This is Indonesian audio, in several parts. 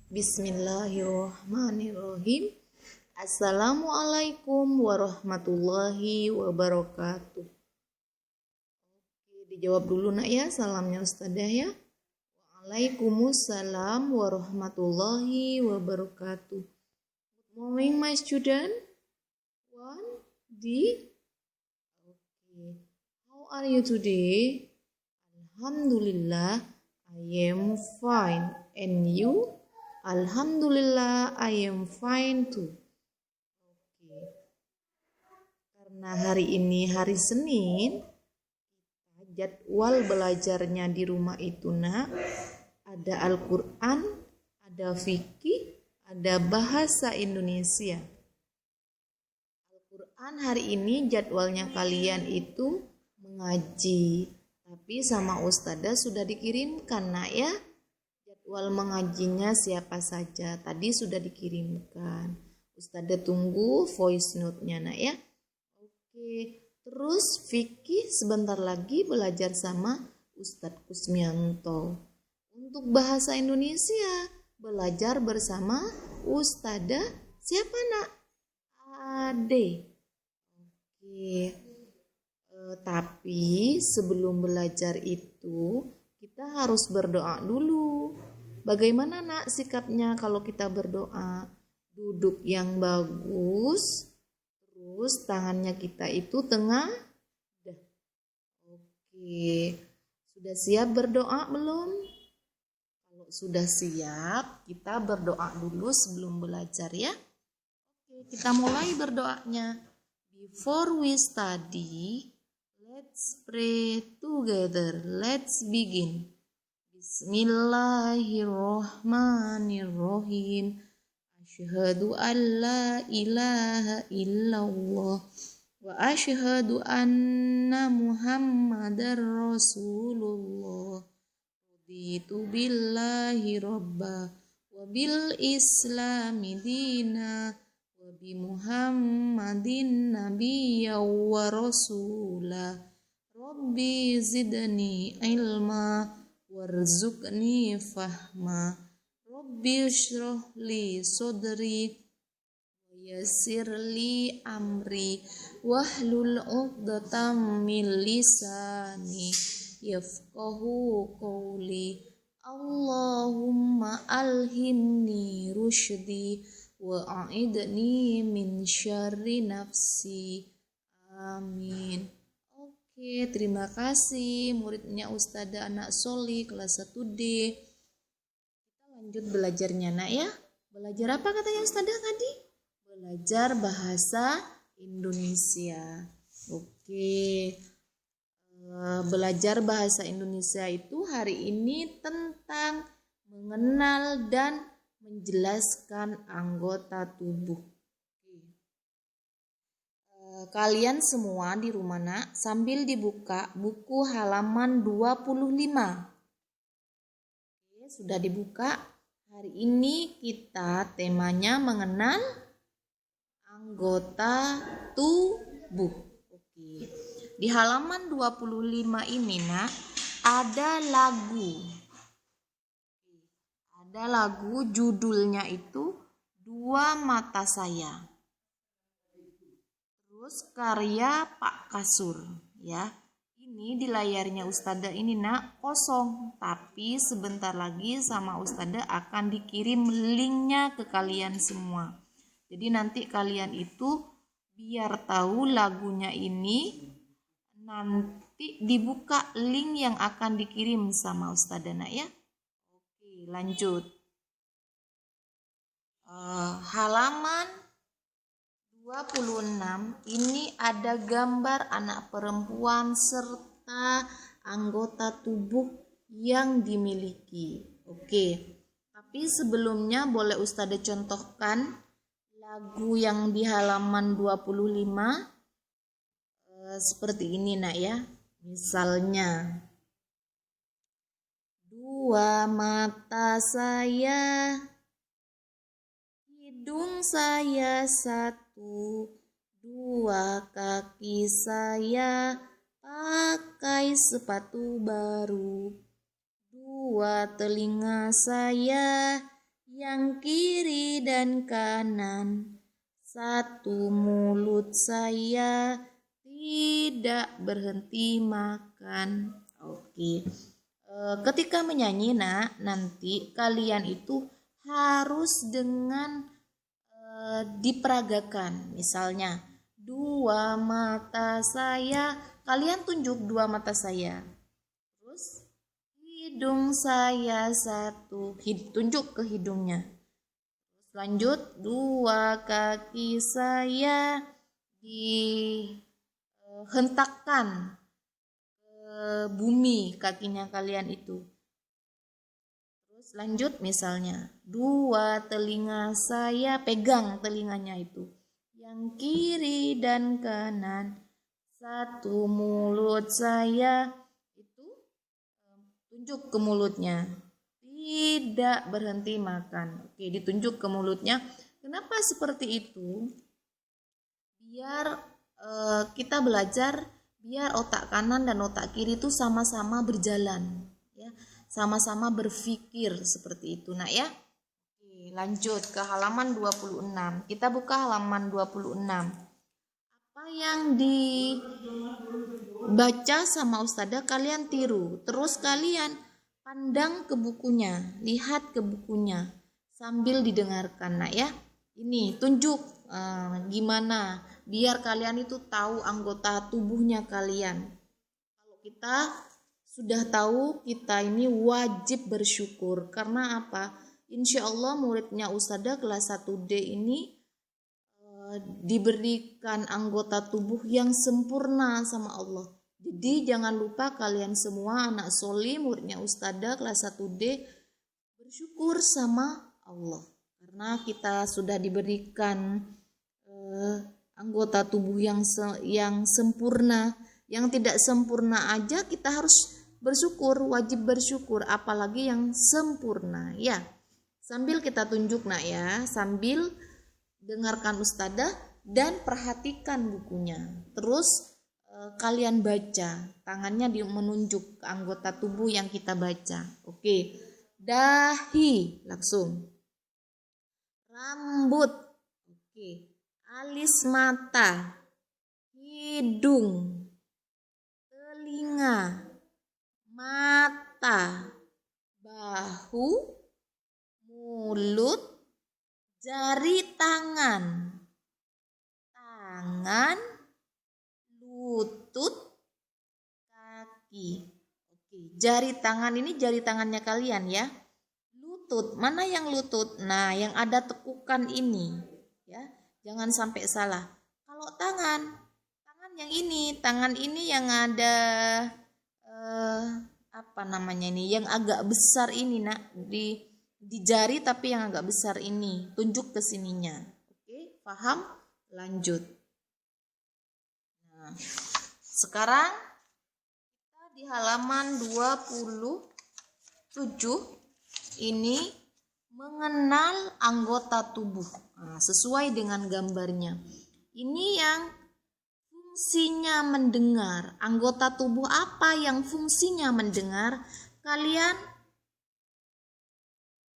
Bismillahirrahmanirrahim. Assalamualaikum warahmatullahi wabarakatuh. Oke, dijawab dulu nak ya, salamnya Ustadzah ya. Waalaikumsalam warahmatullahi wabarakatuh. Good morning my student. One, D. Okay. How are you today? Alhamdulillah, I am fine. And you? Alhamdulillah, I am fine too. Oke. Karena hari ini hari Senin, jadwal belajarnya di rumah itu nak, ada Al-Quran, ada fikih, ada bahasa Indonesia. Al-Quran hari ini jadwalnya kalian itu mengaji, tapi sama Ustadzah sudah dikirimkan nak ya. Jadwal mengajinya siapa saja tadi sudah dikirimkan. Ustadzah tunggu voice note-nya nak ya. Oke, terus fikih sebentar lagi belajar sama Ustadz Kusmianto. Untuk bahasa Indonesia belajar bersama Ustadzah siapa nak? Ade. Oke. Tapi sebelum belajar itu kita harus berdoa dulu. Bagaimana nak sikapnya kalau kita berdoa? Duduk yang bagus, terus tangannya kita itu tengah. Oke, sudah siap berdoa belum? Kalau sudah siap, kita berdoa dulu sebelum belajar ya. Oke, kita mulai berdoanya. Before we study, let's pray together. Let's begin. Bismillahirrahmanirrahim. Asyhadu an la ilaha illallah wa asyhadu anna Muhammadar Rasulullah. Raditu billahi rabba wa bil islami dina wa bi Muhammadin nabiyya wa rasula. Rabbi zidni ilma warzuqni fahma. Rabbi shrah li sodri wa yassir li amri wahlul 'uqdatam min lisani yafqahu qawli. Allahumma alhimni rusydi wa a'idni min syarri nafsi. Amin. Oke, terima kasih muridnya Ustadzah Anak Soli kelas 1D. Kita lanjut belajarnya nak ya. Belajar apa katanya Ustadzah tadi? Belajar bahasa Indonesia. Oke. Belajar bahasa Indonesia itu hari ini tentang mengenal dan menjelaskan anggota tubuh. Kalian semua di rumah nak sambil dibuka buku halaman 25. Oke, sudah dibuka. Hari ini kita temanya mengenal anggota tubuh. Oke. Di halaman 25 ini nak ada lagu. Ada lagu judulnya itu Dua Mata Saya. Terus karya Pak Kasur ya. Ini di layarnya Ustadzah ini nak kosong, tapi sebentar lagi sama Ustadzah akan dikirim linknya ke kalian semua. Jadi nanti kalian itu biar tahu lagunya ini, nanti dibuka link yang akan dikirim sama Ustadzah nak ya. Oke, lanjut. Halaman 26 ini ada gambar anak perempuan serta anggota tubuh yang dimiliki. Oke. Tapi sebelumnya boleh Ustadzah contohkan lagu yang di halaman 25 seperti ini nak ya. Misalnya, dua mata saya, hidung saya satu, dua kaki saya pakai sepatu baru, dua telinga saya yang kiri dan kanan. Satu mulut saya tidak berhenti makan. Oke. Ketika menyanyi, nanti kalian itu harus dengan diperagakan. Misalnya, dua mata saya, kalian tunjuk dua mata saya. Terus hidung saya satu, tunjuk ke hidungnya. Terus lanjut, dua kaki saya dihentakkan ke bumi kakinya kalian itu. Terus lanjut misalnya, dua telinga saya, pegang telinganya itu, yang kiri dan kanan. Satu mulut saya itu tunjuk ke mulutnya, tidak berhenti makan. Oke, ditunjuk ke mulutnya. Kenapa seperti itu? Biar kita belajar, biar otak kanan dan otak kiri itu sama-sama berjalan, ya, sama-sama berpikir seperti itu, ya. Oke, lanjut ke halaman 26. Kita buka halaman 26. Apa yang dibaca sama Ustazah kalian tiru, terus kalian pandang ke bukunya, lihat ke bukunya sambil didengarkan, ya. Ini tunjuk gimana biar kalian itu tahu anggota tubuhnya kalian. Kalau kita sudah tahu, kita ini wajib bersyukur. Karena apa? Insya Allah muridnya Ustazah kelas 1D ini diberikan anggota tubuh yang sempurna sama Allah. Jadi jangan lupa kalian semua anak soli muridnya Ustazah kelas 1D bersyukur sama Allah. Karena kita sudah diberikan anggota tubuh yang sempurna. Yang tidak sempurna aja kita harus bersyukur, wajib bersyukur, apalagi yang sempurna, ya. Sambil kita tunjuk, ya, sambil dengarkan Ustazah dan perhatikan bukunya. Terus kalian baca, tangannya menunjuk ke anggota tubuh yang kita baca. Oke. Dahi, langsung. Rambut. Oke. Alis mata, hidung, telinga, mata, bahu, mulut, jari tangan, lutut, kaki. Oke, jari tangan ini jari tangannya kalian, ya. Lutut, mana yang lutut? Nah, yang ada tekukan ini, ya. Jangan sampai salah. Kalau tangan yang ini, tangan ini yang ada yang agak besar ini, di jari tapi yang agak besar ini, tunjuk ke sininya. Oke, paham? Lanjut. Nah, sekarang kita di halaman 27 ini mengenal anggota tubuh. Nah, sesuai dengan gambarnya. Ini yang fungsinya mendengar. Anggota tubuh apa yang fungsinya mendengar? Kalian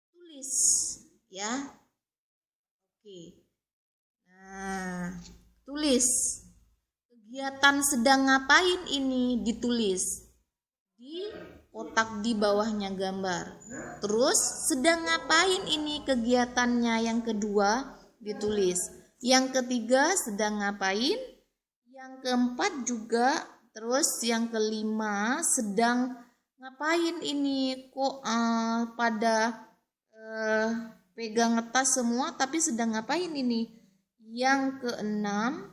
tulis, ya. Oke. Nah, tulis. Kegiatan sedang ngapain ini ditulis di kotak di bawahnya gambar. Terus sedang ngapain ini kegiatannya yang kedua ditulis. Yang ketiga sedang ngapain. Yang keempat juga. Terus yang kelima sedang ngapain ini. Kok pada pegang tas semua tapi sedang ngapain ini. Yang keenam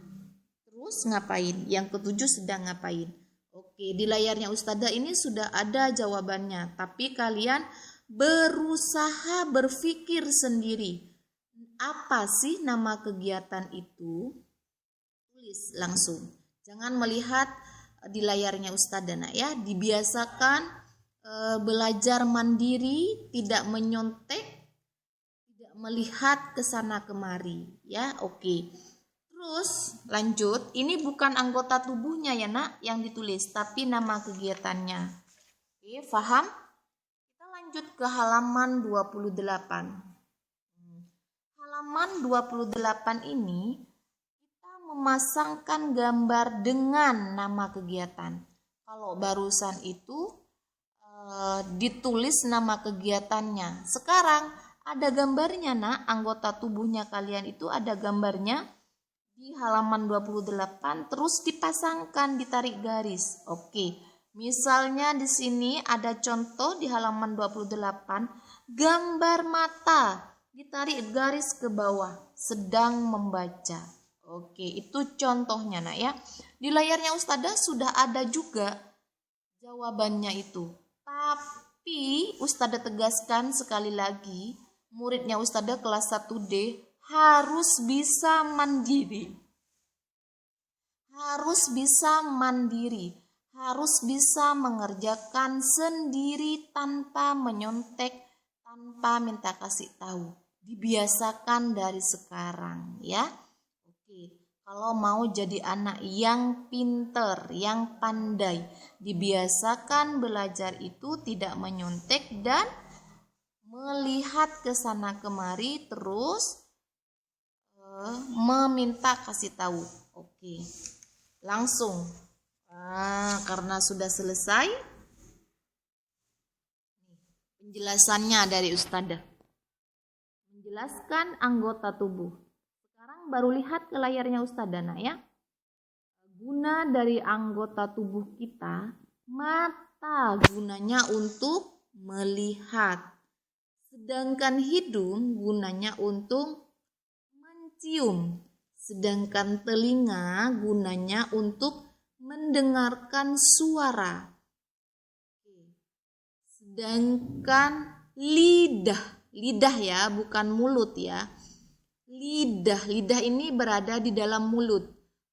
terus ngapain. Yang ketujuh sedang ngapain. Oke, di layarnya Ustazah ini sudah ada jawabannya, tapi kalian berusaha berpikir sendiri. Apa sih nama kegiatan itu? Tulis langsung. Jangan melihat di layarnya Ustazah, ya. Dibiasakan belajar mandiri, tidak menyontek, tidak melihat ke sana kemari, ya. Oke. Terus lanjut, ini bukan anggota tubuhnya ya yang ditulis, tapi nama kegiatannya. Oke, paham? Kita lanjut ke halaman 28. halaman 28 ini kita memasangkan gambar dengan nama kegiatan. Kalau barusan itu ditulis nama kegiatannya. Sekarang ada gambarnya, Nak. Anggota tubuhnya kalian itu ada gambarnya di halaman 28, terus dipasangkan, ditarik garis. Oke. Misalnya di sini ada contoh di halaman 28, gambar mata, ditarik garis ke bawah, sedang membaca. Oke, itu contohnya, Nak, ya. Di layarnya Ustadzah sudah ada juga jawabannya itu. Tapi Ustadzah tegaskan sekali lagi, muridnya Ustadzah kelas 1D harus bisa mandiri. Harus bisa mandiri, harus bisa mengerjakan sendiri tanpa menyontek, tanpa minta kasih tahu. Dibiasakan dari sekarang, ya. Oke. Kalau mau jadi anak yang pinter, yang pandai, dibiasakan belajar itu tidak menyontek dan melihat ke sana kemari, terus meminta kasih tahu. Oke, langsung. Karena sudah selesai penjelasannya dari Ustadzah, menjelaskan anggota tubuh. Sekarang baru lihat ke layarnya Ustadzah, Nak, ya. Guna dari anggota tubuh kita, mata gunanya untuk melihat. Sedangkan hidung gunanya untuk mencium. Sedangkan telinga gunanya untuk mendengarkan suara. Sedangkan lidah ya, bukan mulut ya. Lidah ini berada di dalam mulut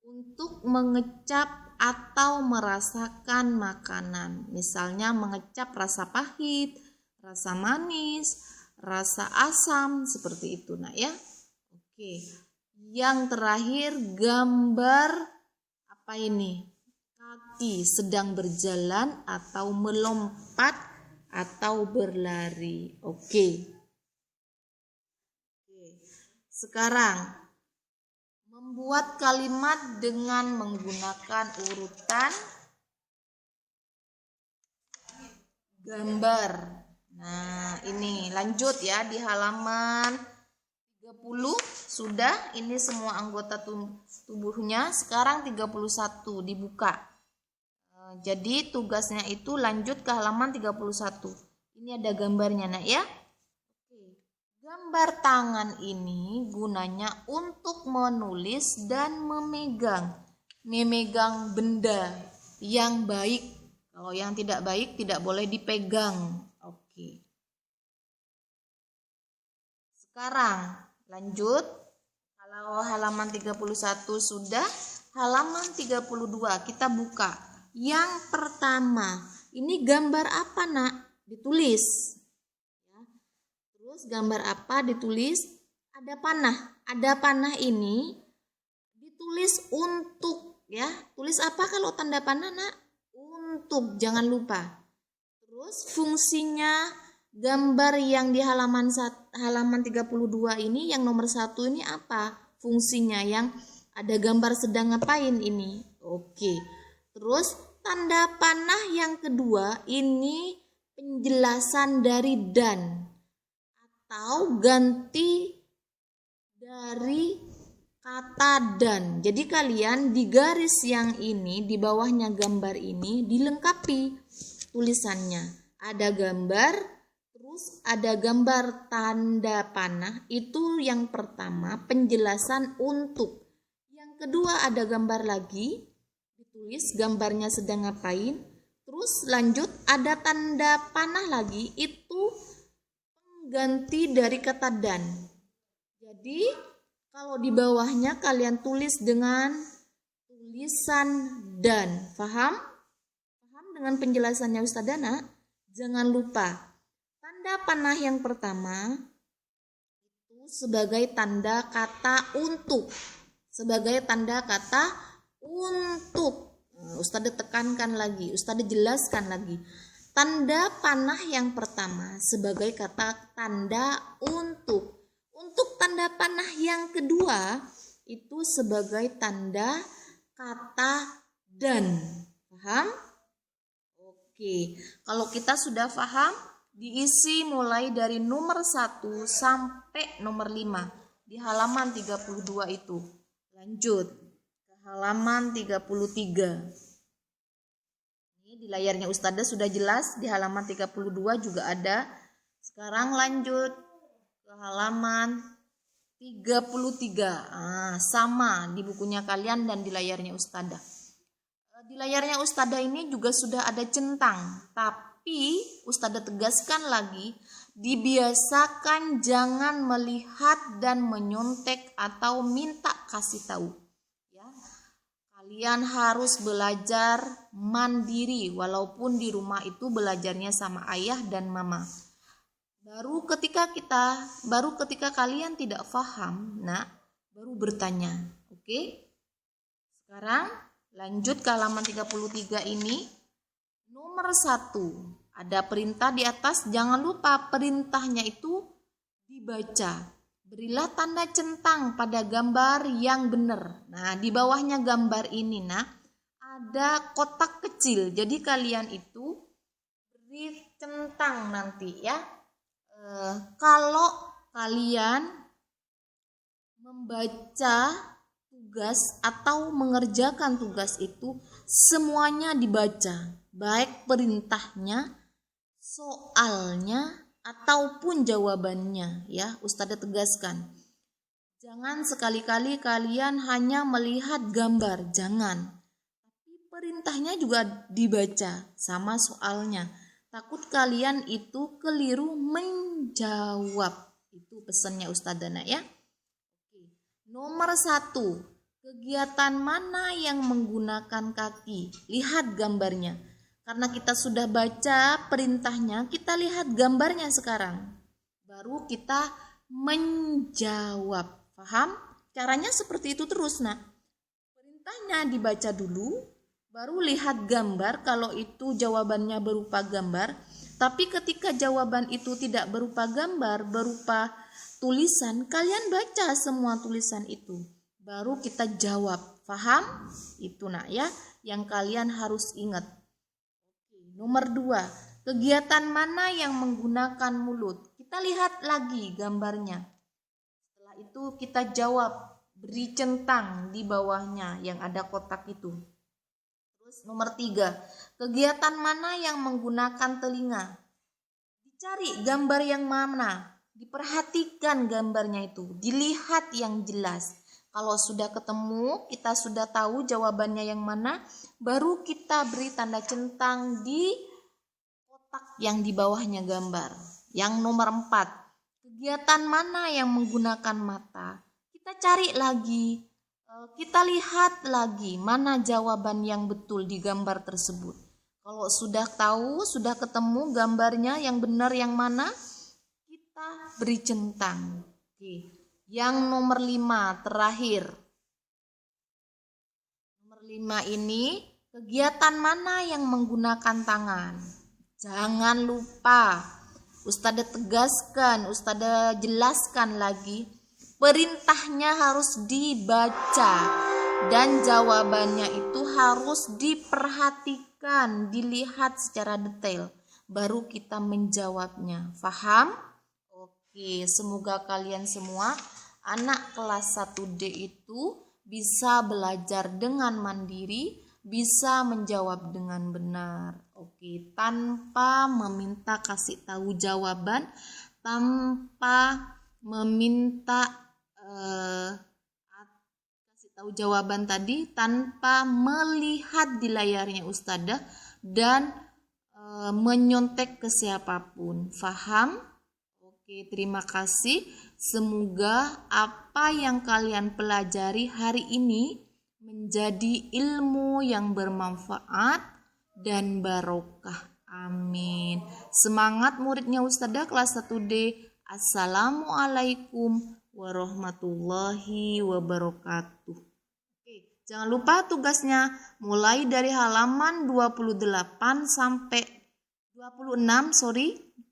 untuk mengecap atau merasakan makanan. Misalnya mengecap rasa pahit, rasa manis, rasa asam, seperti itu, Nak, ya. Oke. Yang terakhir gambar apa ini? Kaki sedang berjalan atau melompat atau berlari. Oke. Sekarang membuat kalimat dengan menggunakan urutan gambar. Nah, ini lanjut ya di halaman 30 sudah, ini semua anggota tubuhnya. Sekarang 31 dibuka. Jadi tugasnya itu lanjut ke halaman 31. Ini ada gambarnya, Nak, ya. Gambar tangan ini gunanya untuk menulis dan memegang benda yang baik. Kalau yang tidak baik tidak boleh dipegang. Oke. Sekarang lanjut. Kalau halaman 31 sudah, halaman 32 kita buka. Yang pertama, ini gambar apa, Nak? Ditulis. Terus gambar apa ditulis? Ada panah. Ada panah ini ditulis untuk, ya. Tulis apa kalau tanda panah, Nak? Untuk, jangan lupa. Terus fungsinya gambar yang di halaman 32 ini, yang nomor 1 ini apa? Fungsinya yang ada gambar sedang ngapain ini? Oke. Terus tanda panah yang kedua ini penjelasan dari dan atau ganti dari kata dan. Jadi kalian di garis yang ini, di bawahnya gambar ini dilengkapi tulisannya. Ada gambar, terus ada gambar tanda panah. Itu yang pertama, penjelasan untuk. Yang kedua ada gambar lagi, ditulis gambarnya sedang ngapain. Terus lanjut ada tanda panah lagi, itu ganti dari kata dan. Jadi kalau di bawahnya kalian tulis dengan tulisan dan. Paham? Paham dengan penjelasannya Ustadzah, Nak? Jangan lupa tanda panah yang pertama itu sebagai tanda kata untuk. Sebagai tanda kata untuk. Ustadzah tekankan lagi, Ustadzah jelaskan lagi. Tanda panah yang pertama sebagai kata tanda untuk. Untuk tanda tanda panah yang kedua itu sebagai tanda kata dan. Paham? Oke, kalau kita sudah paham, diisi mulai dari nomor 1 sampai nomor 5 di halaman 32 itu. Lanjut ke halaman 33. Ini di layarnya Ustazah sudah jelas, di halaman 32 juga ada. Sekarang lanjut ke halaman 33. Sama di bukunya kalian dan di layarnya Ustazah. Di layarnya Ustazah ini juga sudah ada centang, tapi Ustazah tegaskan lagi, dibiasakan jangan melihat dan menyontek atau minta kasih tahu. Ya, kalian harus belajar mandiri, walaupun di rumah itu belajarnya sama ayah dan mama. Baru ketika kalian tidak paham, baru bertanya. Oke? Sekarang lanjut ke halaman 33 ini. Nomor 1, ada perintah di atas. Jangan lupa perintahnya itu dibaca. Berilah tanda centang pada gambar yang benar. Nah, di bawahnya gambar ini, ada kotak kecil. Jadi kalian itu beri centang nanti ya. Kalau kalian membaca tugas atau mengerjakan tugas itu semuanya dibaca, baik perintahnya, soalnya, ataupun jawabannya ya. Ustazah tegaskan, jangan sekali-kali kalian hanya melihat gambar, jangan, tapi perintahnya juga dibaca sama soalnya. Takut kalian itu keliru menjawab. Itu pesannya Ustazah ya. Nomor 1, kegiatan mana yang menggunakan kaki? Lihat gambarnya. Karena kita sudah baca perintahnya, kita lihat gambarnya sekarang. Baru kita menjawab. Paham? Caranya seperti itu terus, Perintahnya dibaca dulu, baru lihat gambar kalau itu jawabannya berupa gambar. Tapi ketika jawaban itu tidak berupa gambar, berupa tulisan, kalian baca semua tulisan itu, baru kita jawab. Paham? Itu ya, yang kalian harus ingat. Nomor 2, kegiatan mana yang menggunakan mulut? Kita lihat lagi gambarnya. Setelah itu kita jawab, beri centang di bawahnya yang ada kotak itu. Terus nomor 3, kegiatan mana yang menggunakan telinga? Dicari gambar yang mana? Diperhatikan gambarnya itu, dilihat yang jelas. Kalau sudah ketemu, kita sudah tahu jawabannya yang mana, baru kita beri tanda centang di kotak yang di bawahnya gambar. Yang nomor 4, kegiatan mana yang menggunakan mata? Kita cari lagi, kita lihat lagi mana jawaban yang betul di gambar tersebut. Kalau sudah tahu, sudah ketemu gambarnya yang benar yang mana, beri centang. Oke. Yang nomor 5 terakhir. Nomor 5 ini, kegiatan mana yang menggunakan tangan? Jangan lupa, Ustazah tegaskan, Ustazah jelaskan lagi, perintahnya harus dibaca dan jawabannya itu harus diperhatikan, dilihat secara detail, baru kita menjawabnya. Paham? Oke, semoga kalian semua anak kelas 1D itu bisa belajar dengan mandiri, bisa menjawab dengan benar. Oke, tanpa meminta kasih tahu jawaban, tanpa meminta kasih tahu jawaban tadi, tanpa melihat di layarnya Ustazah dan menyontek ke siapapun. Paham? Oke, terima kasih. Semoga apa yang kalian pelajari hari ini menjadi ilmu yang bermanfaat dan barokah. Amin. Semangat muridnya Ustazah kelas 1D. Assalamualaikum warahmatullahi wabarakatuh. Oke, jangan lupa tugasnya mulai dari halaman 28 sampai 26,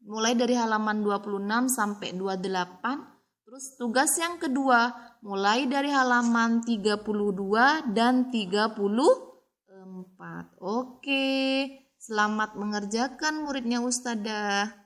mulai dari halaman 26 sampai 28, Terus tugas yang kedua, mulai dari halaman 32 dan 34. Oke, selamat mengerjakan muridnya Ustadzah.